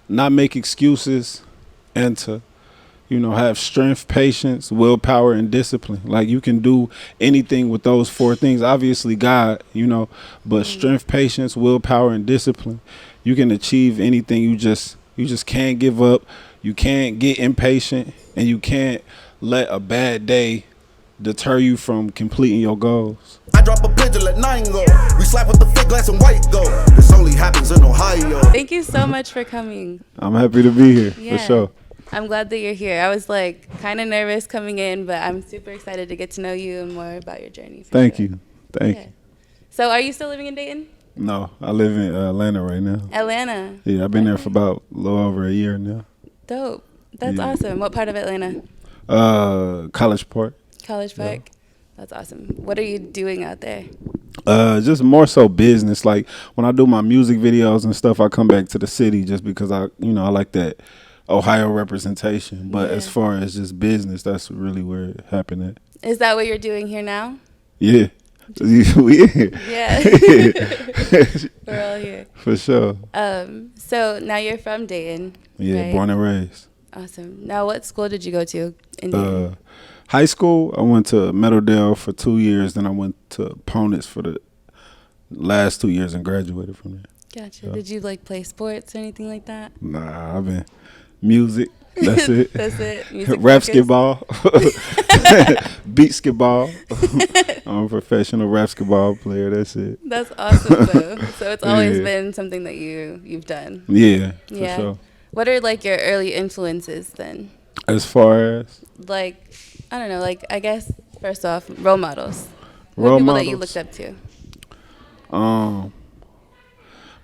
not make excuses, and to have strength, patience, willpower, and discipline. Like you can do anything with those four things. Obviously, God, but strength, patience, willpower, and discipline. You can achieve anything. You just can't give up. You can't get impatient, and you can't let a bad day deter you from completing your goals. I drop a pigeon, let 9 go. We slap with the fake glass and white go. This only happens in Ohio. Thank you so much for coming. I'm happy to be here, Yeah. for sure. I'm glad that you're here. I was like kind of nervous coming in, but I'm super excited to get to know you and more about your journey. Thank you. So are you still living in Dayton? No, I live in Atlanta right now. Atlanta. Yeah, I've been there for about a little over a year now. Dope. That's awesome. What part of Atlanta? College Park. College Park. Yeah. That's awesome. What are you doing out there? Just more so business. Like when I do my music videos and stuff, I come back to the city just because I like that Ohio representation. But as far as just business, that's really where it happened at. Is that what you're doing here now? Yeah. We here. Yeah. We're all here. For sure. So now you're from Dayton. Yeah, right? Born and raised. Awesome. Now what school did you go to in Dayton? High school, I went to Meadowdale for 2 years. Then I went to Ponus for the last 2 years and graduated from there. Gotcha. Did you play sports or anything like that? Nah, I've been music. That's it. That's it. Music Rapsketball. Beatsketball. I'm a professional rapsketball player. That's it. That's awesome though. So it's always been something that you've done. Yeah, for sure. What are your early influences then? As far as? I don't know, I guess first off, role models. Role people models that you looked up to.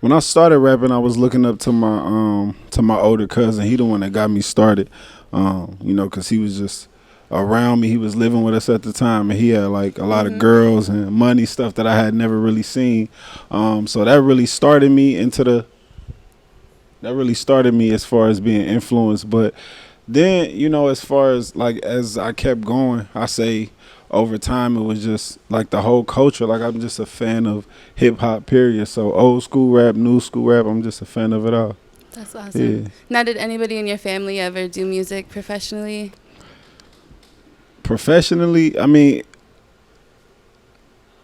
When I started rapping, I was looking up to my older cousin. He the one that got me started. Because he was just around me. He was living with us at the time, and he had a lot of girls and money, stuff that I had never really seen. So that really started me as far as being influenced. But then, as far as as I kept going, I say over time it was just the whole culture. I'm just a fan of hip hop, period. So old school rap, new school rap, I'm just a fan of it all. That's awesome. Yeah. Now, did anybody in your family ever do music professionally? Professionally, I mean,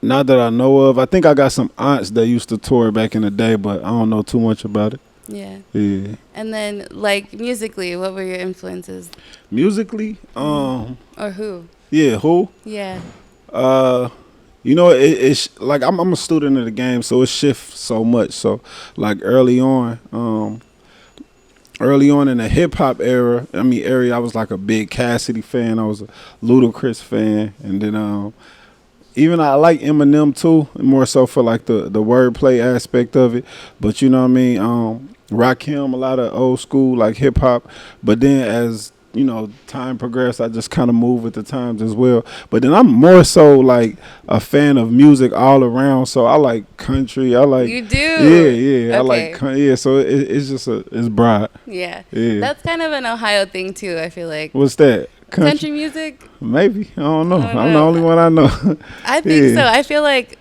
not that I know of. I think I got some aunts that used to tour back in the day, but I don't know too much about it. Yeah. Yeah. And then, musically, what were your influences? Musically? Or who? Yeah, who? Yeah. It's I'm a student of the game, so it shifts so much. So, early on in the hip hop area, I was a big Cassidy fan. I was a Ludacris fan, and then even I like Eminem too, more so for the wordplay aspect of it. But Rakim, a lot of old school hip hop. But then as time progressed, I just kind of moved with the times as well. But then I'm more so a fan of music all around. So I like country. You do? Yeah. Okay. So it's just it's broad. Yeah. That's kind of an Ohio thing too, I feel like. What's that? Country music? Maybe. I don't know. I'm the only one I know. I think so. I feel like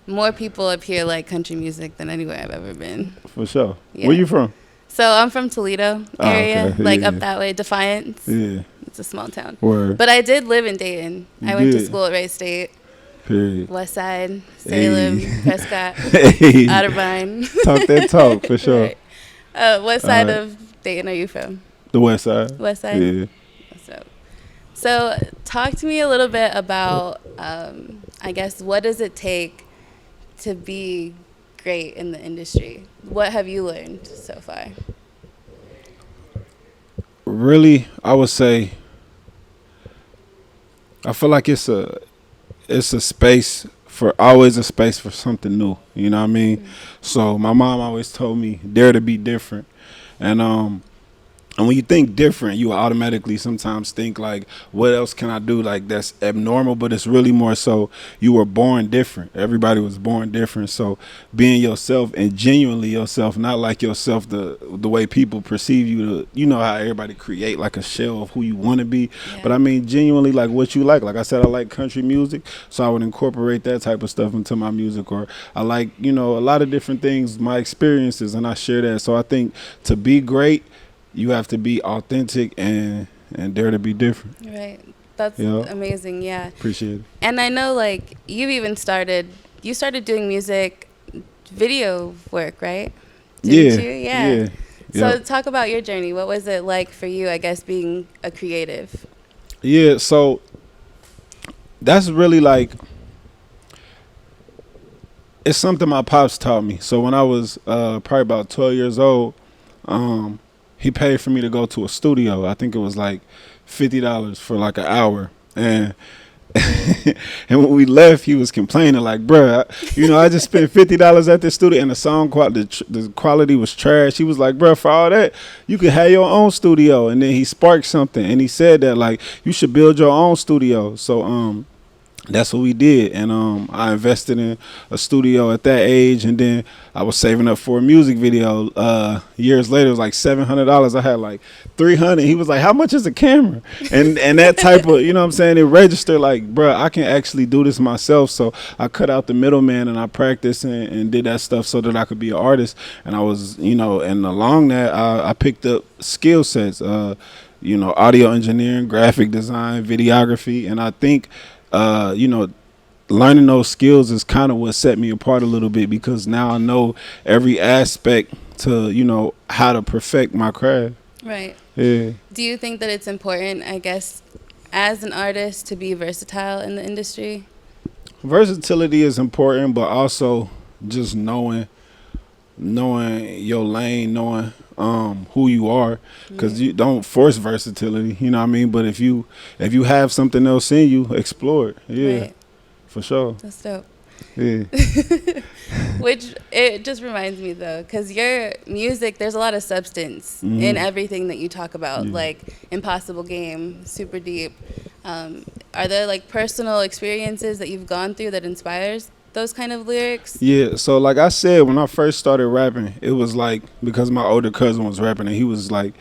more people up here like country music than anywhere I've ever been. For sure. Yeah. Where you from? So I'm from Toledo area, okay. up that way, Defiance. Yeah. It's a small town. Word. But I did live in Dayton. I went to school at Wright State. Period. West Side, Salem, Prescott, Otterbein. Talk that talk, for sure. Right. What side of Dayton are you from? The West Side. West Side? Yeah. So talk to me a little bit about, I guess, what does it take to be great in the industry? What have you learned so far? Really, I would say I feel like it's a space always a space for something new. You know what I mean? Mm-hmm. So my mom always told me dare to be different. And And when you think different, you automatically sometimes think like, what else can I do like that's abnormal? But it's really more so you were born different. Everybody was born different. So being yourself and genuinely yourself, not like yourself the way people perceive you to, you know how everybody create like a shell of who you want to be. Yeah. But I mean genuinely like what you like. Like I said, I like country music, so I would incorporate that type of stuff into my music. Or I like, you know, a lot of different things, my experiences, and I share that. So I think to be great, you have to be authentic and dare to be different. Right. That's Yeah. amazing. Yeah. Appreciate it. And I know like you started doing music video work, right? Didn't you? Yeah. So Yeah. talk about your journey. What was it like for you, I guess, being a creative? Yeah, so that's really like, it's something my pops taught me. So when I was probably about 12 years old, he paid for me to go to a studio. I think it was like $50 for like an hour. And and when we left, he was complaining like, bruh, you know, I just spent $50 at this studio and the sound quality, the quality was trash. He was like, bruh, for all that, you could have your own studio. And then he sparked something and he said that like, you should build your own studio. So that's what we did, and I invested in a studio at that age, and then I was saving up for a music video. Years later, it was like $700. I had like 300. He was like, "How much is a camera?" And that type of, you know what I'm saying? It registered like, bruh, I can actually do this myself. So I cut out the middleman and I practiced and did that stuff so that I could be an artist. And I was, you know, and along that, I picked up skill sets. You know, audio engineering, graphic design, videography, and I think. You know, learning those skills is kind of what set me apart a little bit, because now I know every aspect to, you know, how to perfect my craft. Right. Yeah. Do you think that it's important, I guess, as an artist to be versatile in the industry? Versatility is important, but also just knowing your lane, knowing who you are, because you don't force versatility, you know what I mean? But if you have something else in you, explore it. Yeah. Right. For sure. That's dope. Yeah. Which it just reminds me though, because your music, there's a lot of substance in everything that you talk about, like Impossible Game, super deep. Are there like personal experiences that you've gone through that inspires those kind of lyrics? Yeah, so like I said, when I first started rapping, it was like because my older cousin was rapping and he was like,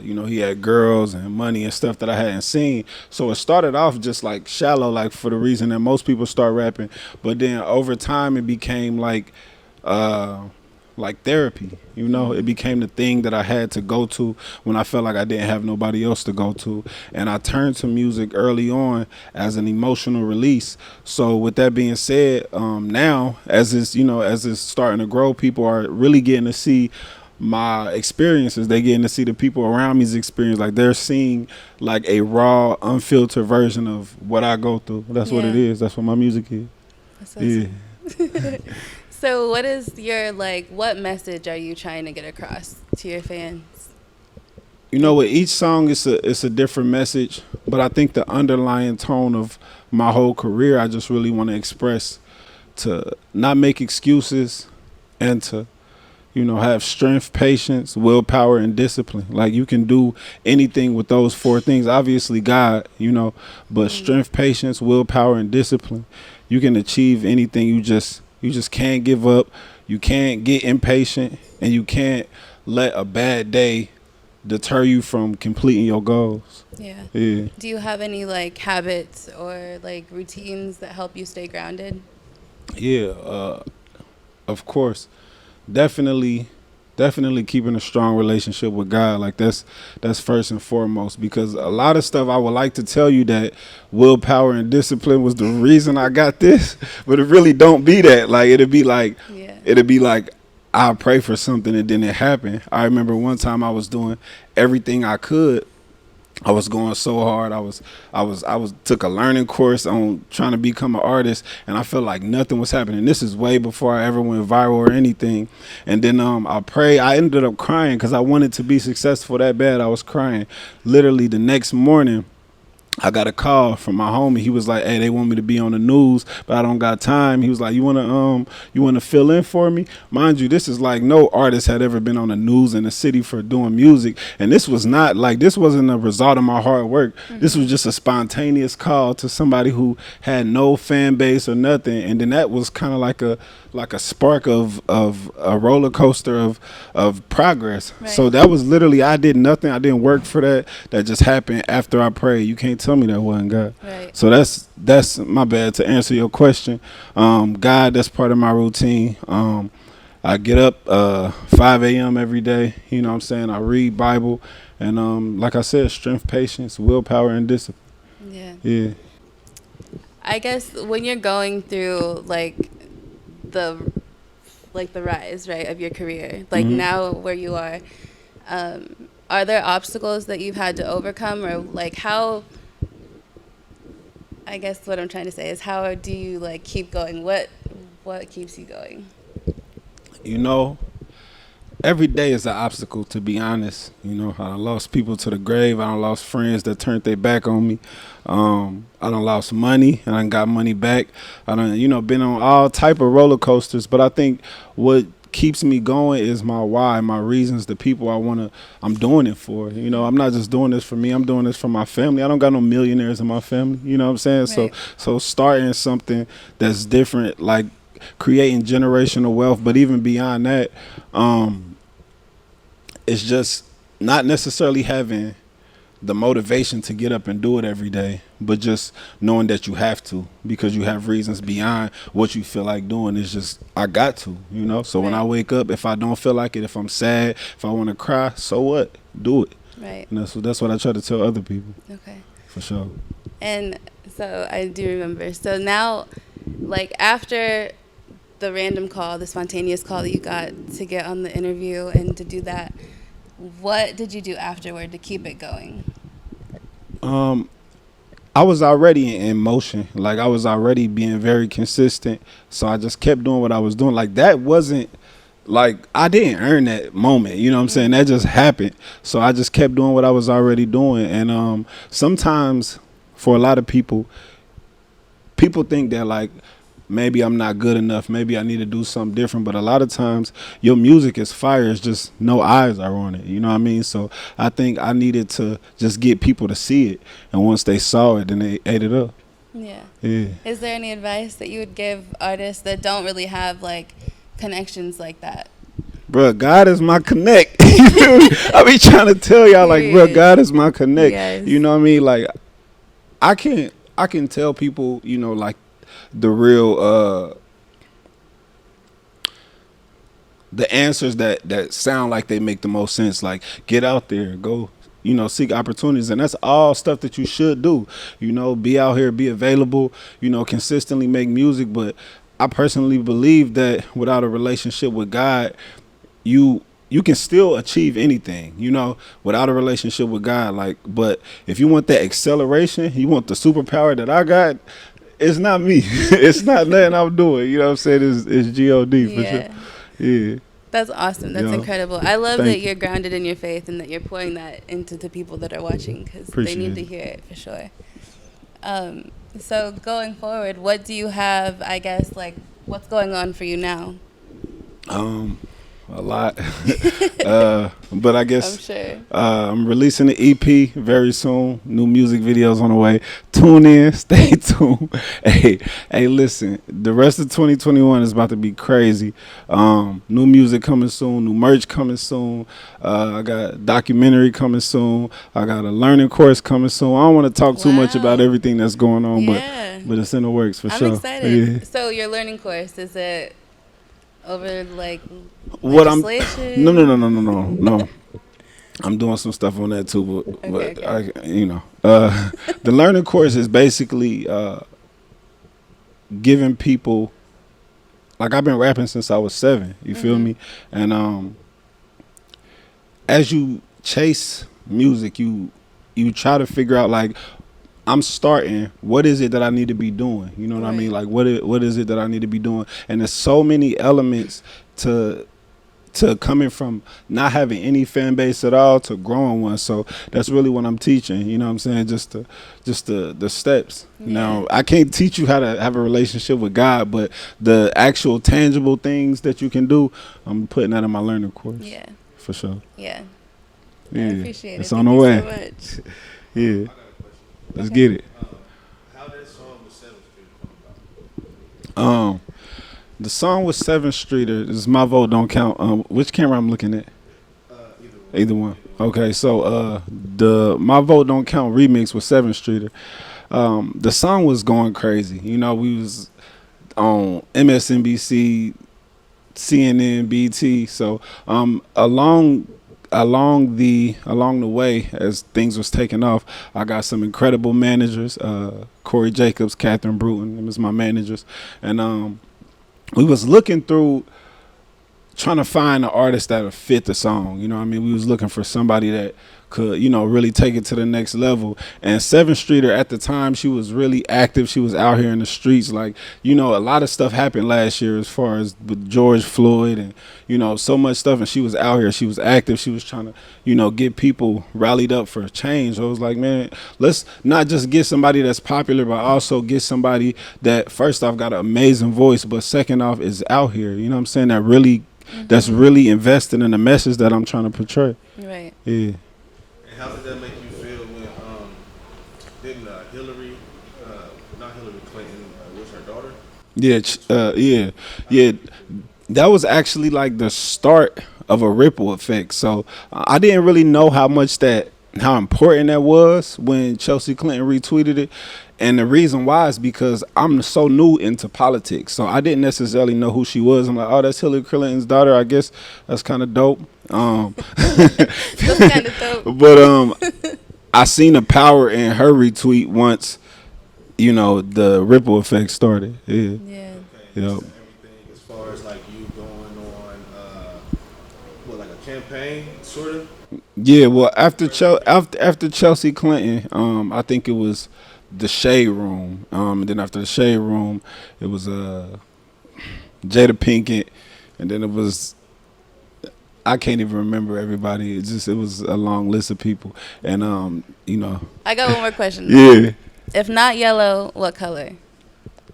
you know, he had girls and money and stuff that I hadn't seen. So it started off just like shallow, like for the reason that most people start rapping. But then over time it became like therapy, you know. It became the thing that I had to go to when I felt like I didn't have nobody else to go to, and I turned to music early on as an emotional release. So with that being said, now as it's starting to grow, people are really getting to see my experiences. They're getting to see the people around me's experience. Like they're seeing like a raw, unfiltered version of what I go through. That's what it is. That's what my music is. That's awesome. So what is your, like, what message are you trying to get across to your fans? You know, with each song, it's a different message, but I think the underlying tone of my whole career, I just really want to express to not make excuses and to, you know, have strength, patience, willpower, and discipline. Like you can do anything with those four things. Obviously, God, you know, but strength, patience, willpower, and discipline. You can achieve anything. You just can't give up. You can't get impatient, and you can't let a bad day deter you from completing your goals. Yeah. Yeah. Do you have any like habits or like routines that help you stay grounded? Yeah. Of course. Definitely keeping a strong relationship with God. Like that's first and foremost, because a lot of stuff I would like to tell you that willpower and discipline was the reason I got this, but it really don't be that. Like it'd be like I pray for something and then it happened. I remember one time I was doing everything I could. I was going so hard. I was took a learning course on trying to become an artist, and I felt like nothing was happening. This is way before I ever went viral or anything. And then I prayed. I ended up crying because I wanted to be successful that bad. I was crying. Literally the next morning, I got a call from my homie. He was like, "Hey, they want me to be on the news, but I don't got time." He was like, you wanna fill in for me?" Mind you, this is like no artist had ever been on the news in the city for doing music, and this was not like this wasn't a result of my hard work. This was just a spontaneous call to somebody who had no fan base or nothing, and then that was kind of like a spark of a roller coaster of progress. Right. So that was literally, I did nothing. I didn't work for that. That just happened after I prayed. You can't tell me that wasn't God. Right. So that's my bad. To answer your question, God, that's part of my routine. I get up 5 a.m. every day. You know what I'm saying? I read Bible, and like I said, strength, patience, willpower, and discipline. Yeah. Yeah. I guess when you're going through the rise, right, of your career, like now where you are there obstacles that you've had to overcome, or like how, I guess what I'm trying to say is how do you like keep going? What keeps you going? You know, every day is an obstacle, to be honest. You know, I done lost people to the grave. I done lost friends that turned their back on me. I done lost money, and I done got money back. I done, been on all type of roller coasters. But I think what keeps me going is my why, my reasons, the people I'm doing it for. You know, I'm not just doing this for me. I'm doing this for my family. I don't got no millionaires in my family. You know what I'm saying? Right. So starting something that's different, like creating generational wealth, but even beyond that, it's just not necessarily having the motivation to get up and do it every day, but just knowing that you have to, because you have reasons beyond what you feel like doing. It's just, I got to, So when I wake up, if I don't feel like it, if I'm sad, if I want to cry, so what? Do it. Right. That's what I try to tell other people. Okay. For sure. And so I do remember. So now, like after the random call, the spontaneous call that you got to get on the interview and to do that, what did you do afterward to keep it going? I was already in motion. Like I was already being very consistent. So I just kept doing what I was doing. Like that wasn't like I didn't earn that moment. You know what I'm saying? That just happened. So I just kept doing what I was already doing. And sometimes for a lot of people think that like maybe I'm not good enough. Maybe I need to do something different. But a lot of times your music is fire. It's just no eyes are on it. You know what I mean? So I think I needed to just get people to see it. And once they saw it, then they ate it up. Yeah. Yeah. Is there any advice that you would give artists that don't really have like connections like that? Bruh, God is my connect. I be trying to tell y'all like, bruh, God is my connect. Yes. You know what I mean? Like I can tell people, like the real the answers that sound like they make the most sense, like get out there, go, seek opportunities. And that's all stuff that you should do, be out here, be available, consistently make music. But I personally believe that without a relationship with God, you can still achieve anything, without a relationship with God. Like, but if you want that acceleration, you want the superpower that I got, it's not me. It's not nothing I'm doing. You know what I'm saying? It's G-O-D for sure. Yeah. That's awesome. That's incredible. I love Thank that you. you're grounded in your faith and that you're pouring that into the people that are watching, because they need to hear it for sure. So going forward, what do you have, I guess, like what's going on for you now? A lot. But I guess I'm sure. I'm releasing the EP very soon. New music videos on the way. Tune in, stay tuned. Hey, listen, the rest of 2021 is about to be crazy. New music coming soon, new merch coming soon. I got a documentary coming soon. I got a learning course coming soon. I don't want to talk too much about everything that's going on, but it's in the works for sure. I'm excited. Yeah. So your learning course, is it over like What legislation? No. I'm doing some stuff on that too, but the learning course is basically giving people, like I've been rapping since I was 7. You feel me? And as you chase music, you try to figure out like, I'm starting, what is it that I need to be doing? You know what I mean? Like what is it that I need to be doing? And there's so many elements to to coming from not having any fan base at all to growing one. So that's really what I'm teaching. You know what I'm saying? Just the steps. Yeah. Now I can't teach you how to have a relationship with God, but the actual tangible things that you can do, I'm putting that in my learning course. Yeah. For sure. Yeah. Yeah. I appreciate it. It's Thank on the you way. so much. Yeah. Let's Okay. get it. How that song with 7th Street come about? The song with 7th Streeter is My Vote Don't Count. Which camera I'm looking at? Either one. Okay, so the My Vote Don't Count remix with 7th Streeter. The song was going crazy. You know, we was on MSNBC, CNN, BT. So along the way as things was taking off, I got some incredible managers. Corey Jacobs, Catherine Bruton, them is my managers, and we was looking through trying to find an artist that would fit the song. You know what I mean? We was looking for somebody that could, you know, really take it to the next level. And 7th Streeter at the time, she was really active. She was out here in the streets. Like, you know, a lot of stuff happened last year as far as with George Floyd and, you know, so much stuff. And she was out here. She was active. She was trying to, you know, get people rallied up for change. I was like, man, let's not just get somebody that's popular, but also get somebody that first off got an amazing voice, but second off is out here. You know what I'm saying? That really, that's really invested in the message that I'm trying to portray. Right. Yeah. And how did that make you feel when didn't Hillary, not Hillary Clinton, was her daughter? Yeah. That was actually like the start of a ripple effect. So I didn't really know how important that was when Chelsea Clinton retweeted it. And the reason why is because I'm so new into politics. So I didn't necessarily know who she was. I'm like, oh, that's Hillary Clinton's daughter. I guess that's kind of dope. That's kind of dope. But I seen the power in her retweet once, you know, the ripple effect started. Yeah. Yeah. Yep. Everything as far as like you going on, like a campaign, sort of? Yeah, well, after Chelsea Clinton, I think it was the Shade Room. And then after the Shade Room, it was Jada Pinkett, and then it was, I can't even remember everybody. It was a long list of people, and you know. I got one more question. Yeah, If not yellow, what color?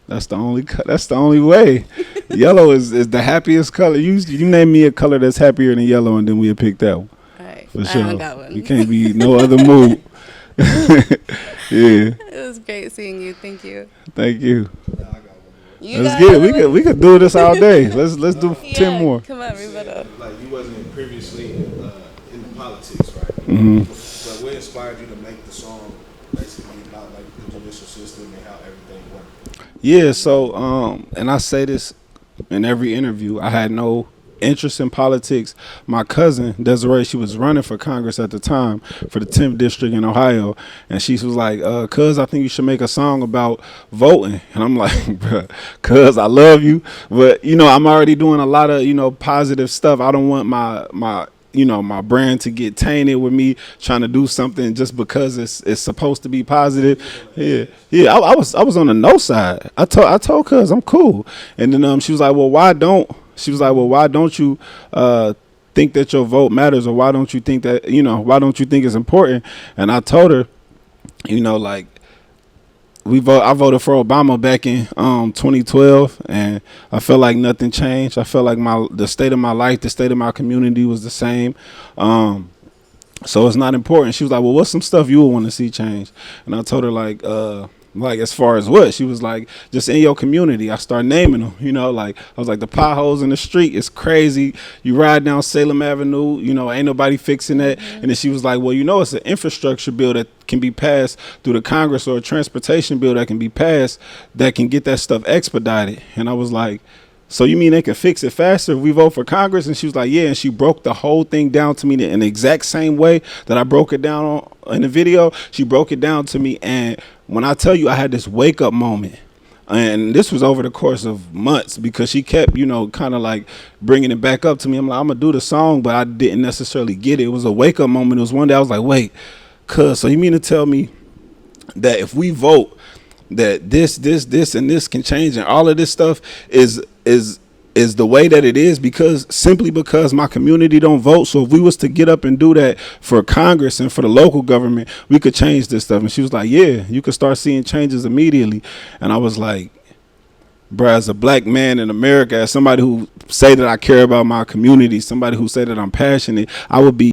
that's the only way. Yellow is the happiest color. You name me a color that's happier than yellow, and then we'll pick that one. All right. For I sure. haven't got one. You can't be no other mood. Yeah. It was great seeing you. Thank you. Thank you. You Let's got get it. another one? We could do this all day. Let's do Yeah, 10 more. Come on, rebuttal. Like you wasn't previously in the politics, right? Mm-hmm. But what inspired you to make the song basically about like the judicial system and how everything worked? Yeah, so and I say this in every interview, I had no interest in politics. My cousin Desiree, she was running for Congress at the time for the 10th district in Ohio, and she was like, cuz I think you should make a song about voting. And I'm like, bruh, cuz I love you, but you know, I'm already doing a lot of, you know, positive stuff. I don't want my you know, my brand to get tainted with me trying to do something just because it's supposed to be positive. Yeah. I was on the no side. I told cuz I'm cool, and then she was like, well, why don't you think that your vote matters, or why don't you think that, you know, why don't you think it's important? And I told her, you know, like, I voted for Obama back in 2012, and I felt like nothing changed. I felt like the state of my life, the state of my community was the same. So it's not important. She was like, well, what's some stuff you would want to see change? And I told her, like as far as what? She was like, just in your community. I started naming them, you know, like I was like, the potholes in the street is crazy. You ride down Salem Avenue, you know, ain't nobody fixing that. And then she was like, well, you know, it's an infrastructure bill that can be passed through the Congress, or a transportation bill that can be passed that can get that stuff expedited. And I was like, so you mean they can fix it faster if we vote for Congress? And she was like, yeah. And she broke the whole thing down to me in the exact same way that I broke it down in the video. She broke it down to me. And when I tell you, I had this wake up moment, and this was over the course of months, because she kept, you know, kind of like bringing it back up to me. I'm like, I'm going to do the song, but I didn't necessarily get it. It was a wake up moment. It was one day I was like, wait, cuz, so you mean to tell me that if we vote that this and this can change, and all of this stuff is is the way that it is simply because my community don't vote. So if we was to get up and do that for Congress and for the local government, we could change this stuff. And she was like, yeah, you could start seeing changes immediately. And I was like, bruh, as a black man in America, as somebody who say that I care about my community, somebody who say that I'm passionate, I would be